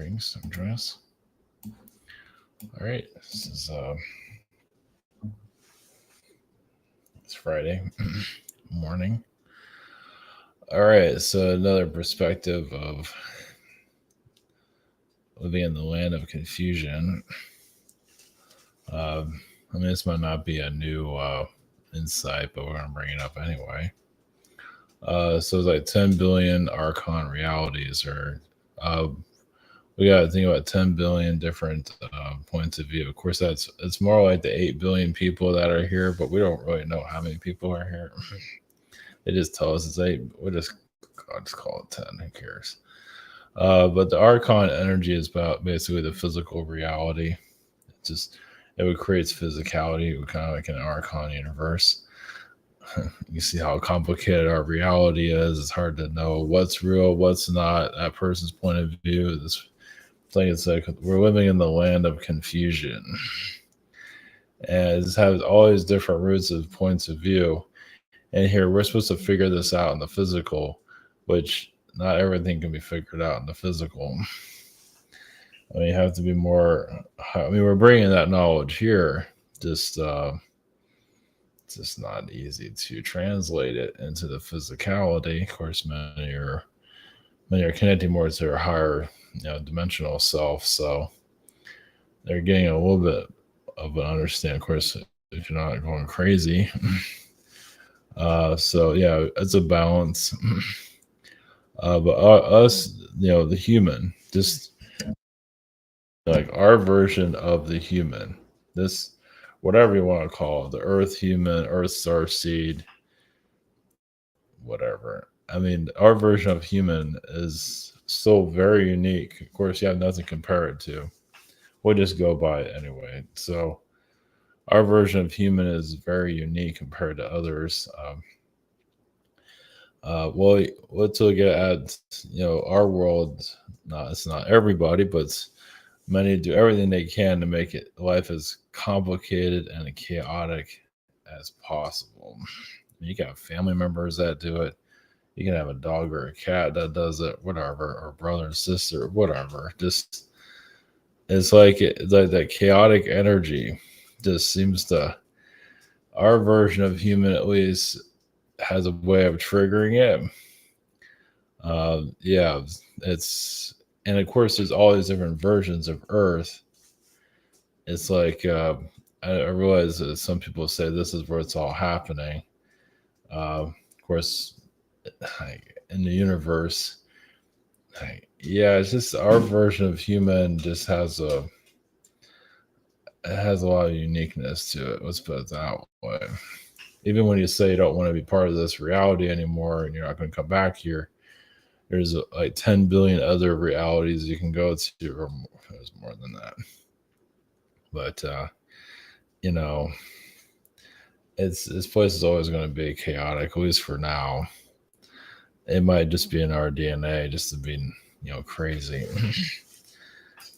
Greetings, I'm joining us. All right, this is it's Friday morning. All right, so another perspective of living in the land of confusion. I mean, this might not be a new insight, but we're gonna bring it up anyway. So it's like 10 billion Archon realities, or we got to think about 10 billion different points of view. Of course, it's more like the 8 billion people that are here, but we don't really know how many people are here. They just tell us it's 8. I'll just call it 10. Who cares? But the Archon energy is about basically the physical reality. It creates physicality, kind of like an Archon universe. You see how complicated our reality is. It's hard to know what's real, what's not. That person's point of view. This thing is like we're living in the land of confusion, and it has all these different roots of points of view. And here we're supposed to figure this out in the physical, which not everything can be figured out in the physical. I mean, you have to be more. I mean, we're bringing that knowledge here. Just it's just not easy to translate it into the physicality. Of course, many are connecting more to their higher, dimensional self, so they're getting a little bit of an understanding. Of course, if you're not going crazy. So yeah, it's a balance. But us, the human, just like our version of the human, this, whatever you want to call it, the earth human, earth star seed, whatever. I mean, our version of human is still very unique. Of course, you have nothing to compare it to. We'll just go by it anyway. So our version of human is very unique compared to others. Well, let's look at our world. It's not everybody, but many do everything they can to make life as complicated and chaotic as possible. You got family members that do it. You can have a dog or a cat that does it, whatever, or brother and sister, whatever. Just it's like that chaotic energy just seems to, our version of human at least has a way of triggering it. Yeah, and of course there's all these different versions of Earth. It's like I realize that some people say this is where it's all happening. Of course, in the universe, yeah, it's just our version of human just has a lot of uniqueness to it. Let's put it that way. Even when you say you don't want to be part of this reality anymore and you're not going to come back here, there's like 10 billion other realities you can go to, or there's more than that. But this place is always going to be chaotic, at least for now. It might just be in our DNA, just to be crazy.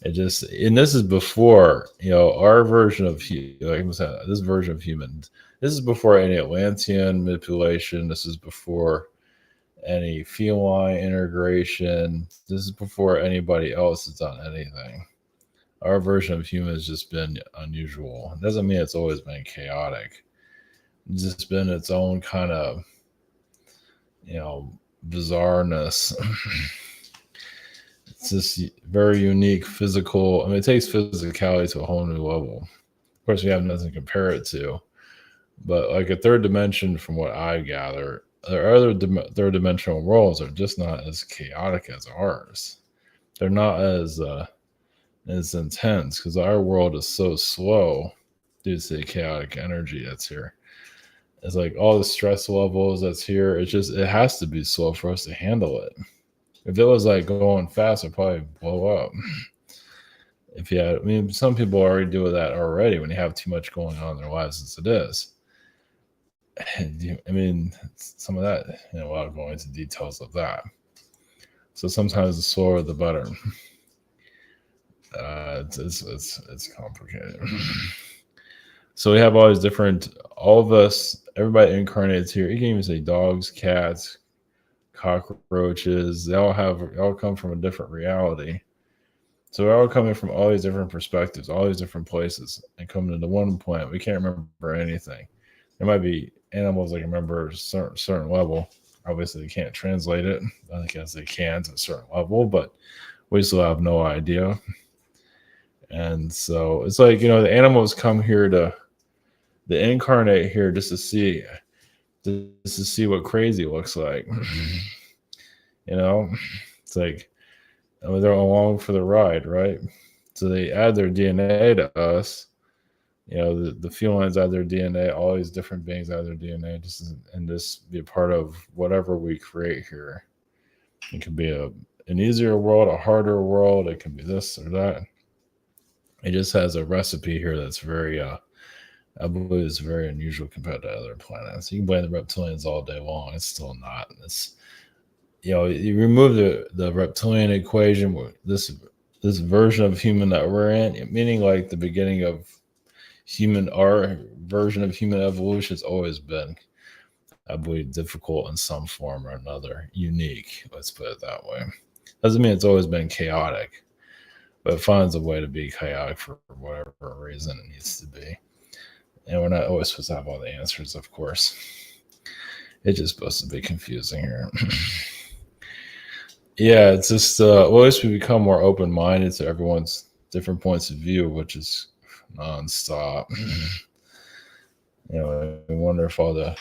And this is before our version of this version of humans. This is before any Atlantean manipulation. This is before any feline integration. This is before anybody else has done anything. Our version of human has just been unusual. It doesn't mean it's always been chaotic. It's just been its own kind of bizarreness. It's this very unique physical. I mean, it takes physicality to a whole new level. Of course, we have nothing to compare it to. But like a third dimension, from what I gather, there are other third dimensional worlds are just not as chaotic as ours. They're not as intense because our world is so slow due to the chaotic energy that's here. It's like all the stress levels that's here. It has to be slow for us to handle it. If it was like going fast, it'd probably blow up. Some people already do that already when you have too much going on in their lives as it is. Some of that, without going into details of that. So sometimes the slower the better. It's complicated. So we have all these all of us, everybody incarnates here. You can even say dogs, cats, cockroaches. They all come from a different reality. So we're all coming from all these different perspectives, all these different places, and coming to one point. We can't remember anything. There might be animals that can remember a certain level. Obviously, they can't translate it. I guess they can to a certain level, but we still have no idea. And so it's like, the animals come here to incarnate here just to see what crazy looks like. you know, it's like, they're along for the ride, right? So they add their DNA to us. The felines add their DNA. All these different beings add their DNA, and just be a part of whatever we create here. It could be an easier world, a harder world. It can be this or that. It just has a recipe here that's very, I believe, it's very unusual compared to other planets. You can blame the reptilians all day long. It's still not. You remove the reptilian equation. This version of human that we're in, meaning like the beginning of our version of human evolution, has always been, I believe, difficult in some form or another, unique. Let's put it that way. Doesn't mean it's always been chaotic, but it finds a way to be chaotic for whatever reason it needs to be. And we're not always supposed to have all the answers, of course. It's just supposed to be confusing here. Yeah, it's just, at least we become more open-minded to everyone's different points of view, which is nonstop. I wonder if I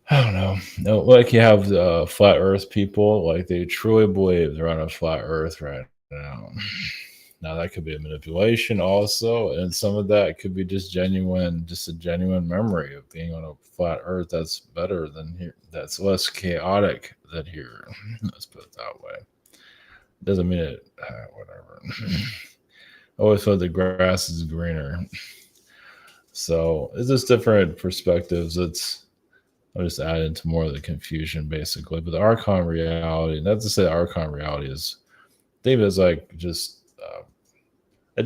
don't know. Like you have flat Earth people, like they truly believe they're on a flat Earth right now. Now that could be a manipulation also, and some of that could be just a genuine memory of being on a flat Earth. That's better than here. That's less chaotic than here. Let's put it that way. Doesn't mean it. Whatever. I always thought the grass is greener. So it's just different perspectives. I'll just add into more of the confusion, basically. But the Archon reality, not to say the Archon reality is, I think it's like it's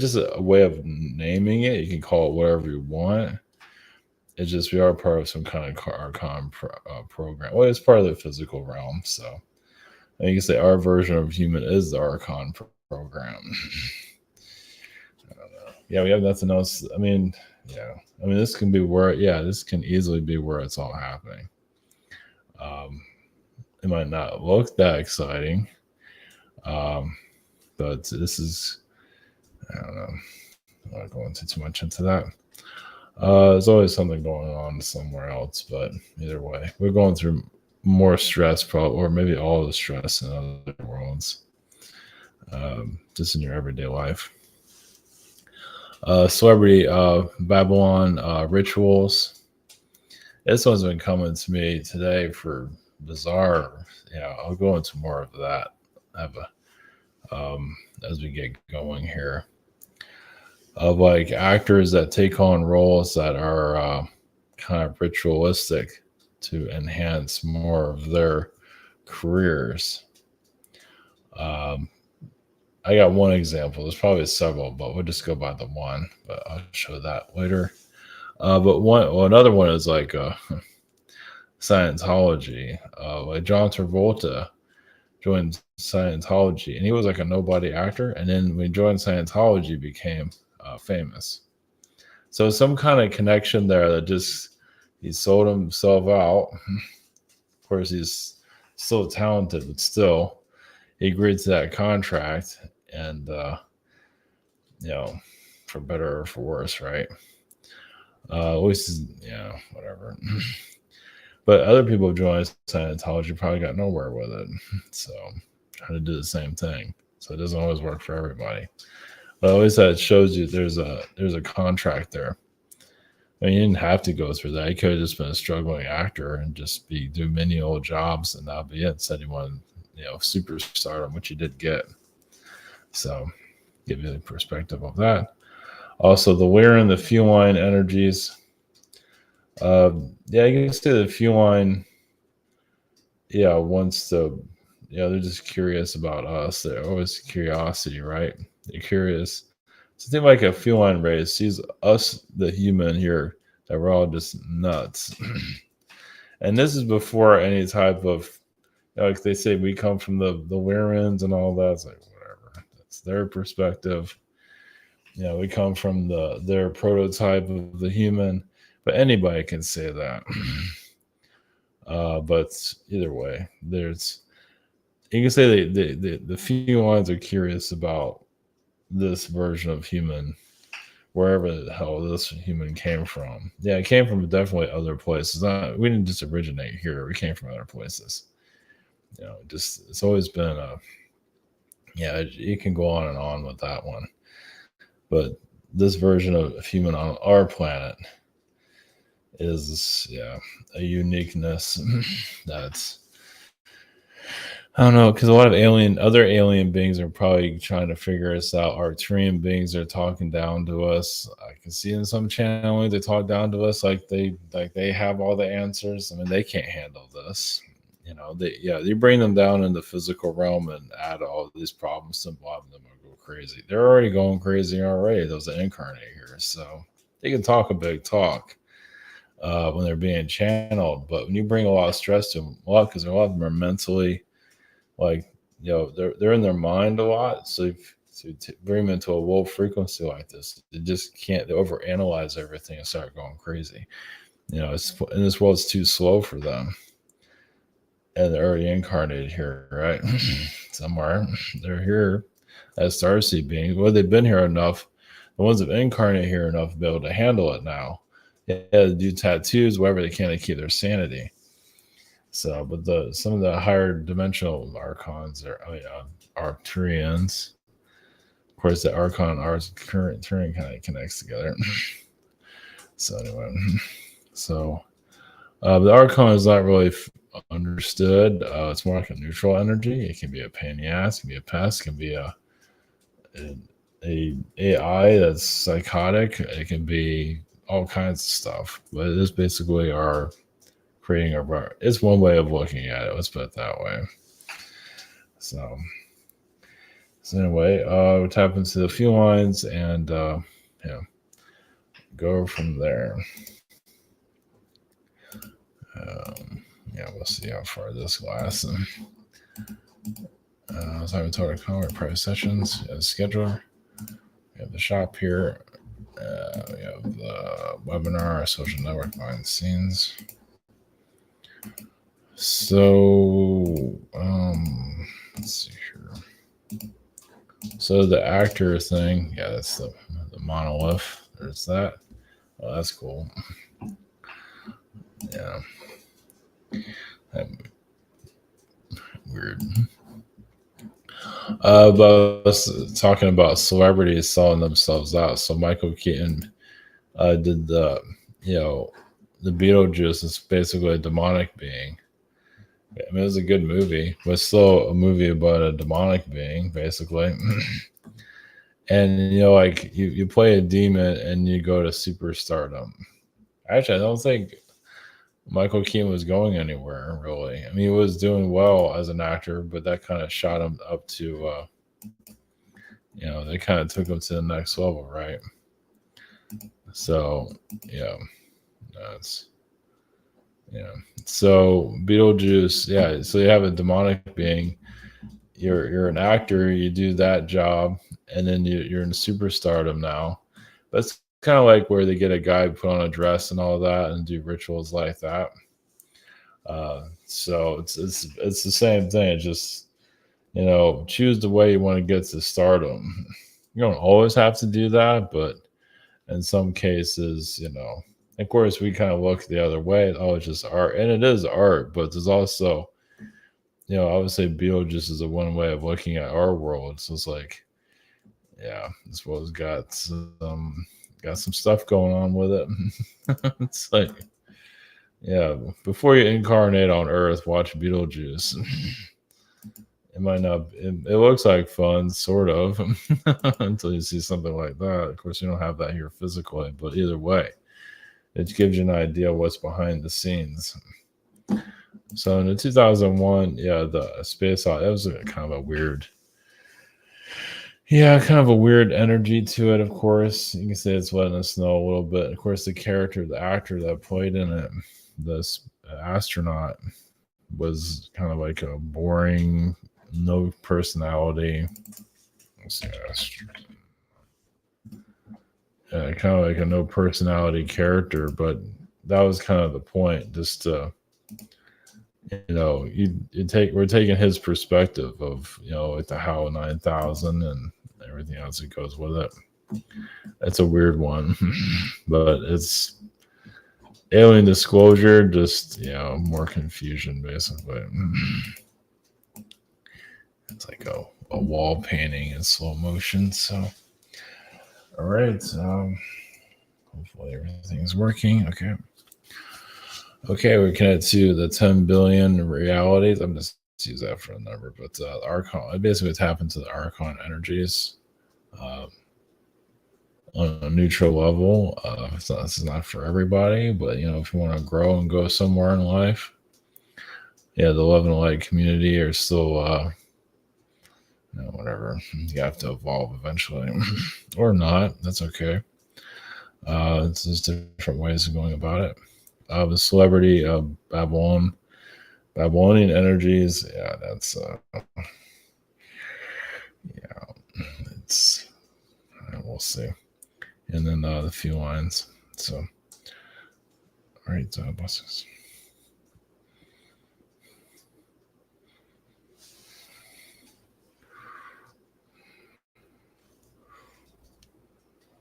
just a way of naming it. You can call it whatever you want. It's just we are part of some kind of Archon program. Well, it's part of the physical realm. So you can say our version of human is the Archon program. I don't know. Yeah, we have nothing else. This can be this can easily be where it's all happening. It might not look that exciting, but this is, I don't know. I'm not going into too much into that. There's always something going on somewhere else, but either way, we're going through more stress, probably, or maybe all the stress in other worlds, just in your everyday life. Celebrity Babylon rituals. This one's been coming to me today for bizarre. I'll go into more of that as we get going here. Of like actors that take on roles that are kind of ritualistic to enhance more of their careers. I got one example. There's probably several, but we'll just go by the one. But I'll show that later. Another one is like Scientology. Like John Travolta joined Scientology, and he was like a nobody actor. And then when he joined Scientology, became famous. So some kind of connection there that just he sold himself out. Of course, he's still talented, but still. He agreed to that contract, and for better or for worse, right? At least, whatever. But other people have joined Scientology probably got nowhere with it, so trying to do the same thing. So it doesn't always work for everybody. But at least that shows you there's a contract there. I mean, you didn't have to go through that. You could have just been a struggling actor and just do menial jobs, and that'd be it. Said you wanted, superstardom, which you did get. So, give you the perspective of that. Also, the Lyran, the feline energies. You can say the feline, wants to, they're just curious about us. They're always curiosity, right? They're curious. So think like a feline race sees us, the human here, that we're all just nuts. And this is before any type of, like they say, we come from the Lyrans and all that. It's like, whatever. It's their perspective. We come from their prototype of the human, but anybody can say that. But either way, there's you can say the felines are curious about this version of human, wherever the hell this human came from. Yeah, it came from definitely other places. We didn't just originate here. We came from other places. Just it's always been you can go on and on with that one. But this version of human on our planet is a uniqueness that's I don't know, because a lot of other alien beings are probably trying to figure us out. Arcturian beings are talking down to us. I can see in some channeling they talk down to us like they have all the answers. I mean, they can't handle this. You bring them down in the physical realm and add all these problems to them, a lot of them will go crazy. They're already going crazy already. Those that incarnate here, so they can talk a big talk when they're being channeled. But when you bring a lot of stress to them, because a lot of them are mentally they're in their mind a lot. So if bring them into a low frequency like this, they just can't. They overanalyze everything and start going crazy. It's in this world, it's too slow for them, and they're already incarnated here, right? Somewhere they're here as starseed beings. Well, they've been here enough. The ones that incarnate here enough to be able to handle it now. They do tattoos, whatever they can to keep their sanity. So, but some of the higher dimensional archons are Arcturians. Of course, the Archon current Turing kind of connects together. So anyway, the Archon is not really understood. It's more like a neutral energy. It can be a pain in the ass. It can be a pest. It can be a AI that's psychotic. It can be all kinds of stuff. But it is basically our creating it's one way of looking at it. Let's put it that way. So anyway, we'll tap into the felines and go from there. We'll see how far this lasts. So I have a call private sessions as scheduler. We have the shop here. We have the webinar, social network behind the scenes. So let's see here. So the actor thing, that's the monolith. There's that. Oh, that's cool. Yeah. Weird. But I was talking about celebrities selling themselves out. So Michael Keaton did the Beetlejuice is basically a demonic being. I mean, it was a good movie, but still a movie about a demonic being, basically. And you play a demon and you go to superstardom. Actually, I don't think Michael Keaton was going anywhere, really. I mean, he was doing well as an actor, but that kind of shot him up to, they kind of took him to the next level, right? So, that's, So Beetlejuice, so you have a demonic being. You're an actor, you do that job, and then you're in superstardom now. That's kind of like where they get a guy put on a dress and all that and do rituals like that. So it's the same thing. It's just choose the way you want to get to stardom. You don't always have to do that, but in some cases, of course, we kind of look the other way. Oh, it's just art, and it is art, but there's also, I would say Beetlejuice is a one way of looking at our world. So it's like, this world's got some stuff going on with it. It's like, before you incarnate on Earth, watch Beetlejuice. It might not. It looks like fun, sort of, until you see something like that. Of course, you don't have that here physically, but either way, it gives you an idea of what's behind the scenes. So in the 2001, the Space Odyssey, that was kind of a weird energy to it. Of course, you can say it's letting us know a little bit. Of course, the actor that played in it, this astronaut, was kind of like a boring, no personality. let's see, kind of like a no personality character, but that was kind of the point. Just we're taking his perspective of like the HAL 9000 and everything else that goes with it. That's a weird one, but it's alien disclosure, just more confusion basically. It's like a wall painting in slow motion. So all right, hopefully everything's working. Okay, we connect to the 10 billion realities. I'm just use that for a number, but the Archon, I basically tap into the Archon energies on a neutral level. This is not for everybody, but if you want to grow and go somewhere in life, the love and light community are still whatever. You have to evolve eventually, or not. That's okay. It's just different ways of going about it. The celebrity Babylonian energies. Yeah, that's it's we'll see. And then the Felines. So, all right, buses.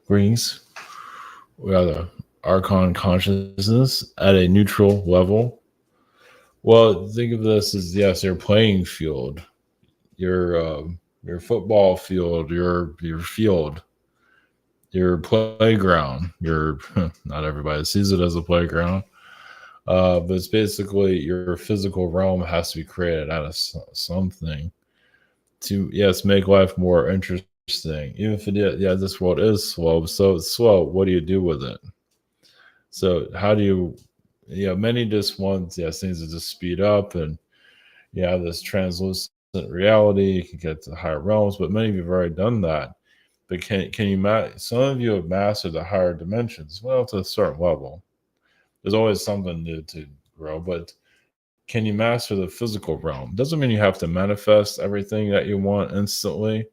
Greetings. We have the Archon consciousness at a neutral level. Well, think of this as your playing field, your football field, your field, your playground. Not everybody sees it as a playground, but it's basically your physical realm has to be created out of something to make life more interesting. Even if this world is slow, so it's slow. What do you do with it? So how do you? Many just want things to just speed up, and this translucent reality. You can get to higher realms, but many of you have already done that. But can you some of you have mastered the higher dimensions? Well, to a certain level. There's always something new to grow, but can you master the physical realm? Doesn't mean you have to manifest everything that you want instantly.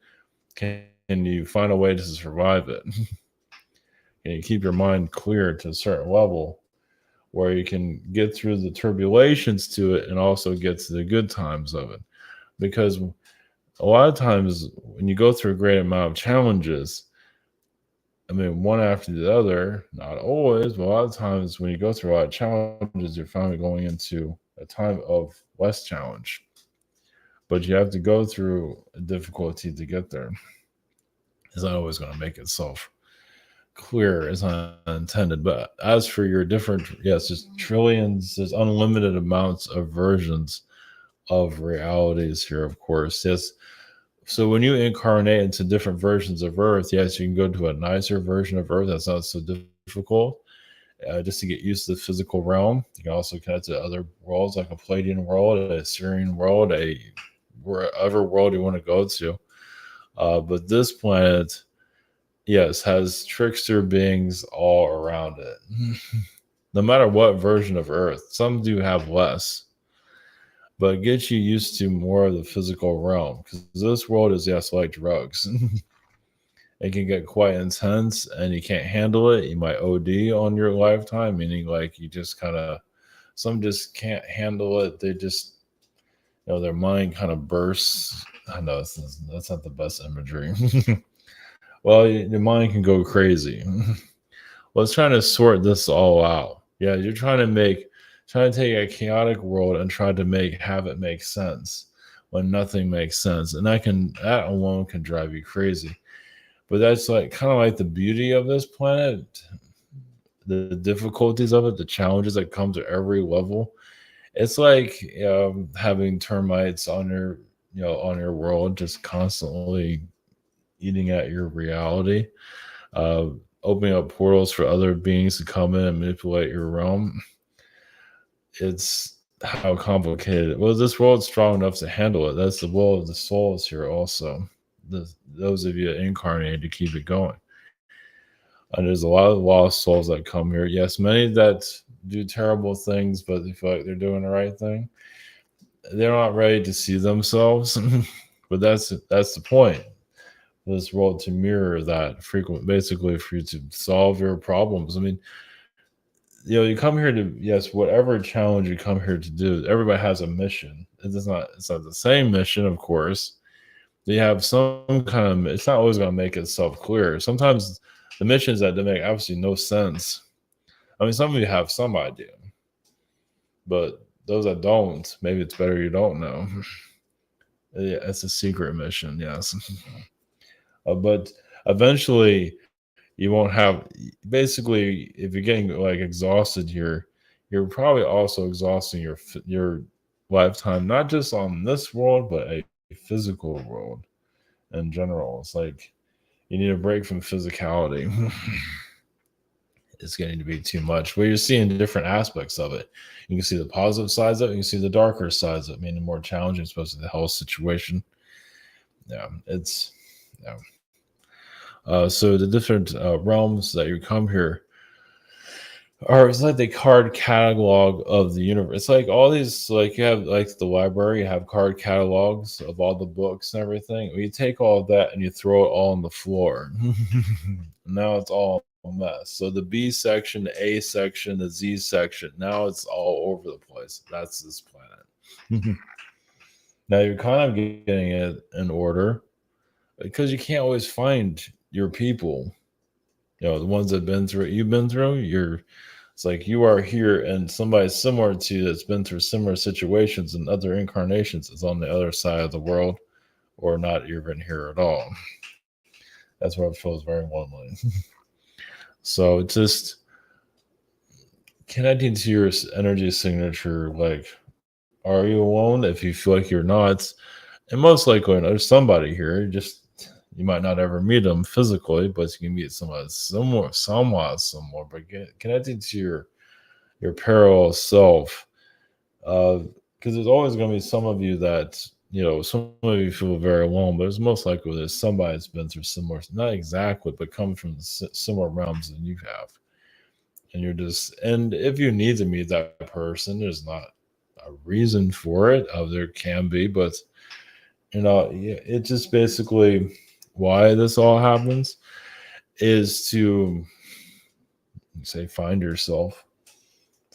Can you find a way to survive it? Can you keep your mind clear to a certain level where you can get through the turbulations to it and also get to the good times of it? Because a lot of times when you go through a great amount of challenges, one after the other, not always, but a lot of times when you go through a lot of challenges, you're finally going into a time of less challenge. But you have to go through a difficulty to get there. It's not always going to make itself clear as unintended. But as for your different, there's trillions, there's unlimited amounts of versions of realities here, of course. Yes. So when you incarnate into different versions of Earth, yes, you can go to a nicer version of Earth that's not so difficult, just to get used to the physical realm. You can also connect to other worlds like a Palladian world, a Syrian world, a wherever world you want to go to. But this planet, has trickster beings all around it. No matter what version of Earth, some do have less. But get you used to more of the physical realm, because this world is like drugs. It can get quite intense, and you can't handle it. You might OD on your lifetime, meaning like you just some just can't handle it. They just, their mind kind of bursts. I know that's not the best imagery. Well, your mind can go crazy. Well, it's trying to sort this all out. Yeah, you're trying to take a chaotic world and try to have it make sense when nothing makes sense. And that alone can drive you crazy. But that's kind of like the beauty of this planet, the difficulties of it, the challenges that come to every level. It's like having termites on your world, just constantly eating at your reality, opening up portals for other beings to come in and manipulate your realm. It's how complicated. Well, this world's strong enough to handle it. That's the will of the souls here also. Those of you incarnated to keep it going. And there's a lot of lost souls that come here. Yes, many that do terrible things, but they feel like they're doing the right thing. They're not ready to see themselves. But that's the point. this world to mirror that frequent, basically for you to solve your problems. I mean, you come here to, yes, whatever challenge you come here to do, everybody has a mission. It's not the same mission, of course. They have some kind of, it's not always going to make itself clear. Sometimes the missions that make absolutely no sense. I mean, some of you have some idea, but those that don't, maybe it's better you don't know. Yeah, it's a secret mission, yes. But eventually, you won't have. Basically, if you're getting like exhausted here, you're probably also exhausting your lifetime, not just on this world, but a physical world in general. It's like you need a break from physicality. It's getting to be too much. But you're seeing different aspects of it. You can see the positive sides of it. You can see the darker sides of it, meaning more challenging, especially the health situation. Yeah, it's yeah. So the different realms that you come here are, it's like the card catalog of the universe. It's like all these, like you have like the library, you have card catalogs of all the books and everything. You take all of that and you throw it all on the floor. Now it's all a mess. So the B section, the A section, the Z section, now it's all over the place. That's this planet. Now you're kind of getting it in order because you can't always find your people, the ones that been through what you've been through. It's like you are here and somebody similar to you that's been through similar situations and other incarnations is on the other side of the world or not even here at all. That's where it feels very lonely. So it's just connecting to your energy signature. Like, are you alone? If you feel like you're not, and most likely there's somebody here. Just you might not ever meet them physically, but you can meet somebody somewhere. But get connected to your parallel self, because there's always going to be some of you that some of you feel very alone. But it's most likely there's somebody that's been through similar, not exactly, but come from similar realms than you have, and and if you need to meet that person, there's not a reason for it. There can be, but it just basically why this all happens is to say find yourself,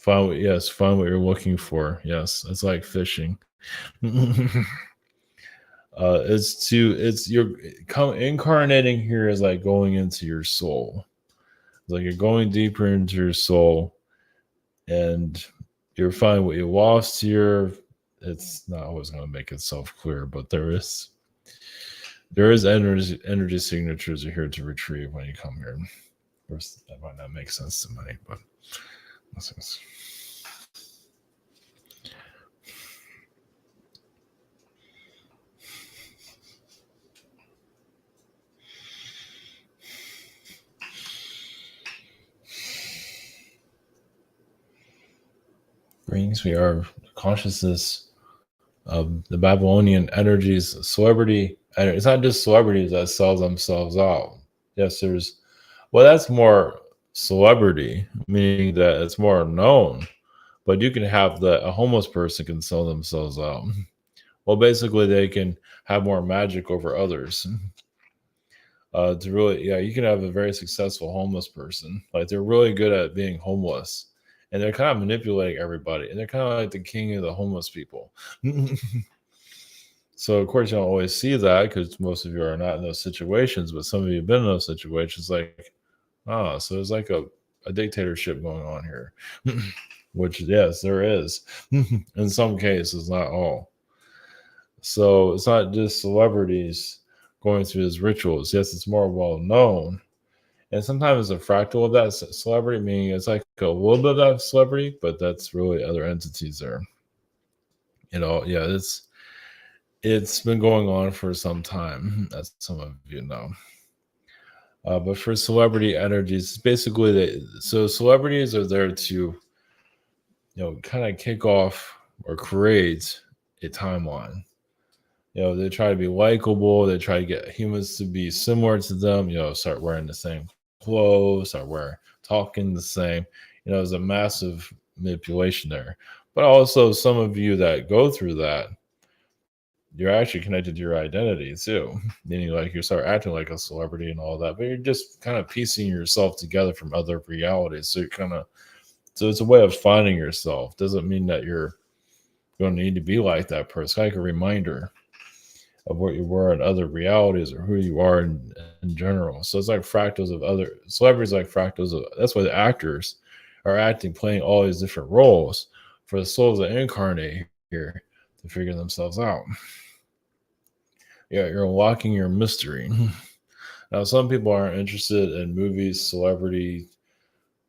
find what you're looking for. Yes, it's like fishing. It's you're incarnating here is like going into your soul. It's like you're going deeper into your soul and you're finding what you lost here. It's not always going to make itself clear, but there is energy signatures are here to retrieve when you come here. Of course, that might not make sense to many, but sense. Brings we are consciousness of the Babylonian energies, celebrity. And it's not just celebrities that sell themselves out. Yes, that's more celebrity, meaning that it's more known. But you can have a homeless person can sell themselves out. Well, basically, they can have more magic over others. To really, yeah, you can have a very successful homeless person. Like they're really good at being homeless, and they're kind of manipulating everybody, and they're kind of like the king of the homeless people. So of course you don't always see that because most of you are not in those situations, but some of you have been in those situations. Like, so there's like a dictatorship going on here, which yes, there is in some cases, not all. So it's not just celebrities going through these rituals. Yes, it's more well known. And sometimes it's a fractal of that celebrity, meaning it's like a little bit of that celebrity, but that's really other entities there. Yeah, it's been going on for some time, as some of you know. But for celebrity energies, basically, so celebrities are there to, kind of kick off or create a timeline. They try to be likable. They try to get humans to be similar to them. Start wearing the same clothes, talking the same. There's a massive manipulation there. But also, some of you that go through that, you're actually connected to your identity too. Meaning like you start acting like a celebrity and all that, but you're just kind of piecing yourself together from other realities. So you're kind of so it's a way of finding yourself. Doesn't mean that you're going to need to be like that person. Like a reminder of what you were in other realities or who you are in general. So it's like fractals of other celebrities, like fractals of that's why the actors are acting, playing all these different roles for the souls that incarnate here to figure themselves out. Yeah, you're unlocking your mystery. Now, some people aren't interested in movies, celebrity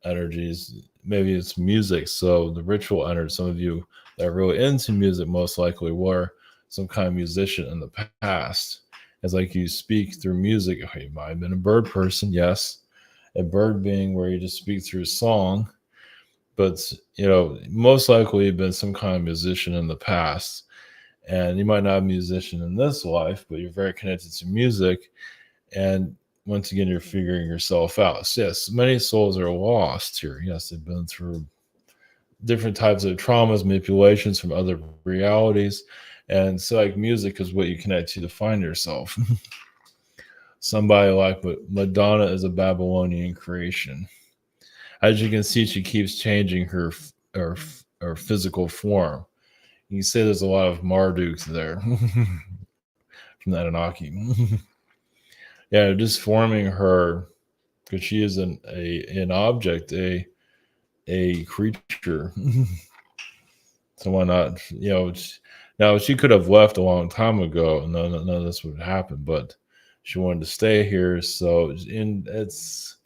energies. Maybe it's music. So the ritual energy, some of you that are really into music most likely were some kind of musician in the past. It's like you speak through music. Okay, you might have been a bird person, yes. A bird being where you just speak through song, but most likely you've been some kind of musician in the past. And you might not be a musician in this life, but you're very connected to music. And once again, you're figuring yourself out. So yes, many souls are lost here. Yes, they've been through different types of traumas, manipulations from other realities. And so, like, music is what you connect to find yourself. Somebody like Madonna is a Babylonian creation. As you can see, she keeps changing her physical form. You can say there's a lot of Marduk there from the Anunnaki. Yeah, just forming her because she is an object, a creature. So why not? Now she could have left a long time ago, and none of this would happen. But she wanted to stay here, so it's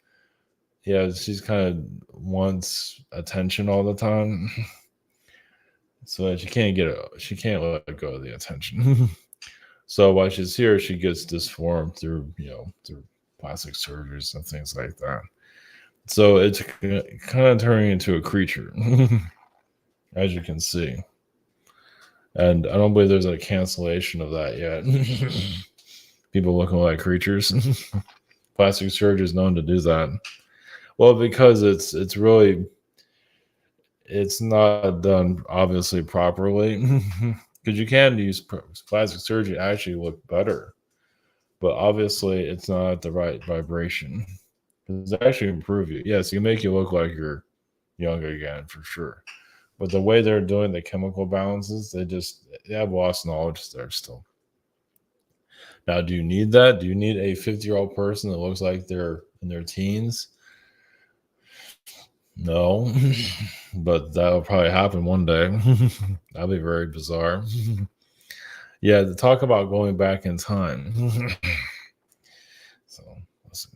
she's kind of wants attention all the time, so she can't let go of the attention. So while she's here, she gets disformed through plastic surgeries and things like that. So it's kind of turning into a creature, as you can see. And I don't believe there's a cancellation of that yet. People looking like creatures. Plastic surgery is known to do that. Well, because it's really it's not done obviously properly. Because you can use plastic surgery to actually look better, but obviously it's not at the right vibration. Because they actually improve you. Yes, it can make you look like you're young again for sure. But the way they're doing the chemical balances, they have lost knowledge there still. Now, do you need that? Do you need a 50-year-old person that looks like they're in their teens? No, but that'll probably happen one day. That'll be very bizarre. Yeah, to talk about going back in time. So, listen.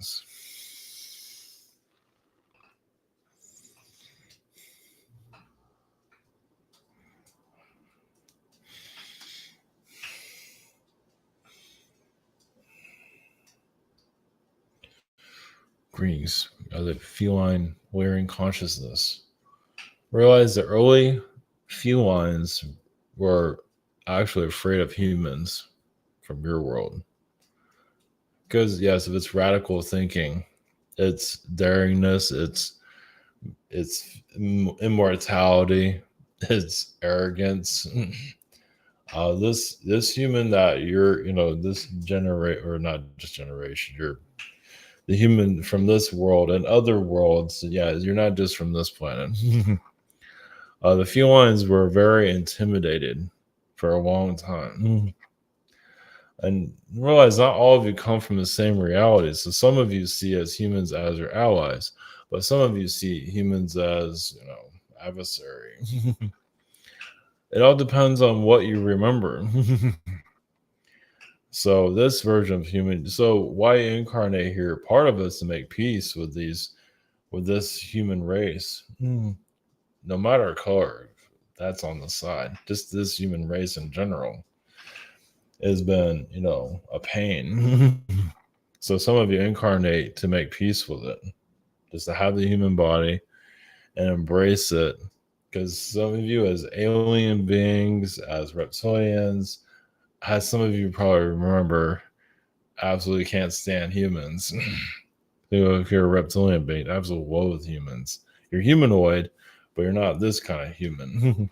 Greeks, the feline Lyran consciousness. Realize the early felines were actually afraid of humans from your world. Because yes, if it's radical thinking, it's daringness, it's immortality, it's arrogance. This human that you're, this generate or not just generation, you're the human from this world and other worlds. Yeah, you're not just from this planet. The felines were very intimidated for a long time. And realize not all of you come from the same reality. So some of you see as humans as your allies, but some of you see humans as, adversary. It all depends on what you remember. So this version of human, so why incarnate here? Part of us to make peace with this human race. No matter color, that's on the side. Just this human race in general has been, a pain. So some of you incarnate to make peace with it, just to have the human body and embrace it. Because some of you, as alien beings, as reptilians, as some of you probably remember, absolutely can't stand humans. If you're a reptilian being, absolutely loathe humans. You're humanoid, but you're not this kind of human.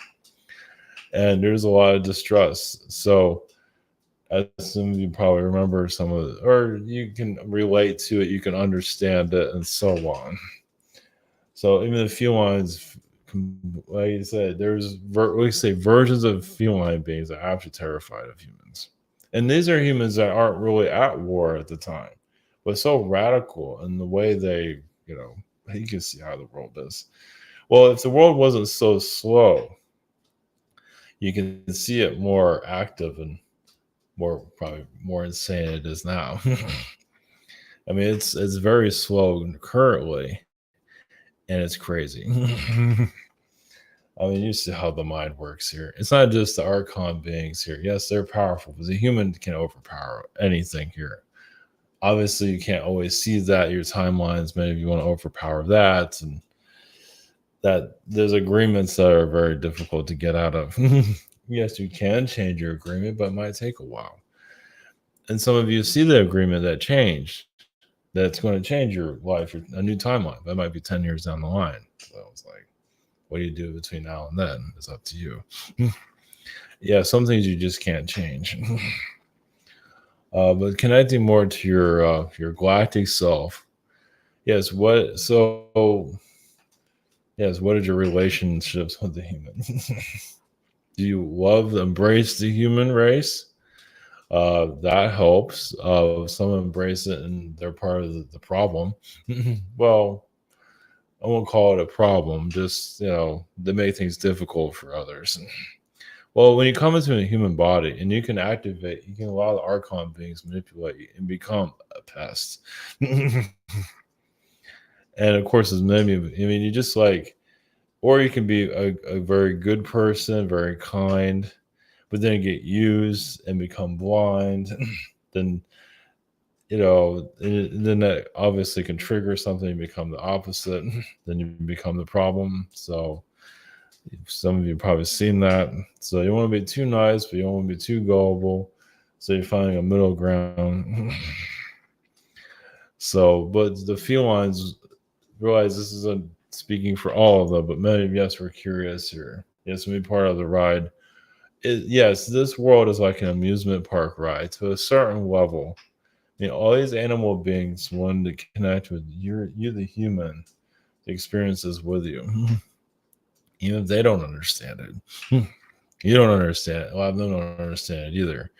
And there's a lot of distrust. So as some of you probably remember some of it, or you can relate to it, you can understand it, and so on. So even the felines, like you said, there's we say versions of feline beings that are actually terrified of humans, and these are humans that aren't really at war at the time, but so radical in the way they, you know, you can see how the world is. Well, if the world wasn't so slow, you can see it more active and more probably more insane it is now. I mean, it's very slow currently, and it's crazy. I mean, you see how the mind works here. It's not just the Archon beings here. Yes, they're powerful, but the human can overpower anything here. Obviously, you can't always see that. Your timelines, maybe you want to overpower that, and that there's agreements that are very difficult to get out of. Yes, you can change your agreement, but it might take a while. And some of you see the agreement that changed, that's going to change your life, a new timeline. That might be 10 years down the line. So it's like, what do you do between now and then? It's up to you. Yeah, some things you just can't change. But connecting more to your galactic self. Yes, what are your relationships with the humans? Do you love, embrace the human race? That helps. Some embrace it and they're part of the problem. Well, I won't call it a problem, just, they make things difficult for others. Well, when you come into a human body and you can allow the Archon beings manipulate you and become a pest. And of course, there's many, you just like, or you can be a very good person, very kind, but then get used and become blind. Then, and then that obviously can trigger something and become the opposite. Then you become the problem. So some of you have probably seen that. So you want to be too nice, but you don't want to be too gullible. So you're finding a middle ground. So, but the felines realize this isn't speaking for all of them, but many of us were curious here. Yes, to be part of the ride. Yes, this world is like an amusement park ride to a certain level. All these animal beings want to connect with you, the human, the experiences with you, even if they don't understand it. You don't understand it. A lot of them don't understand it either.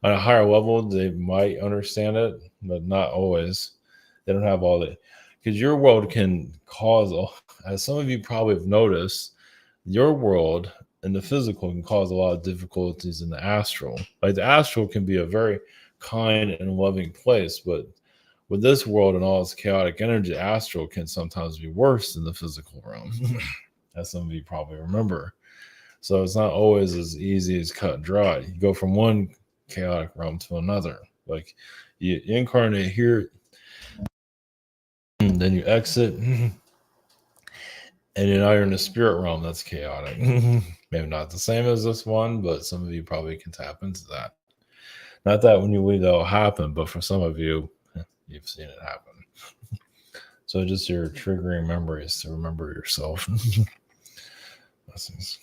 On a higher level, they might understand it, but not always. They don't have all the, because your world can cause, as some of you probably have noticed, your world and the physical can cause a lot of difficulties in the astral. Like the astral can be a very kind and loving place, but with this world and all its chaotic energy, astral can sometimes be worse than the physical realm, as some of you probably remember. So it's not always as easy as cut and dry. You go from one chaotic realm to another. Like you incarnate here, then you exit, and now you're in the spirit realm that's chaotic. Maybe not the same as this one, but some of you probably can tap into that. Not that when you leave that'll happen, but for some of you, you've seen it happen. So just your triggering memories to remember yourself. Blessings.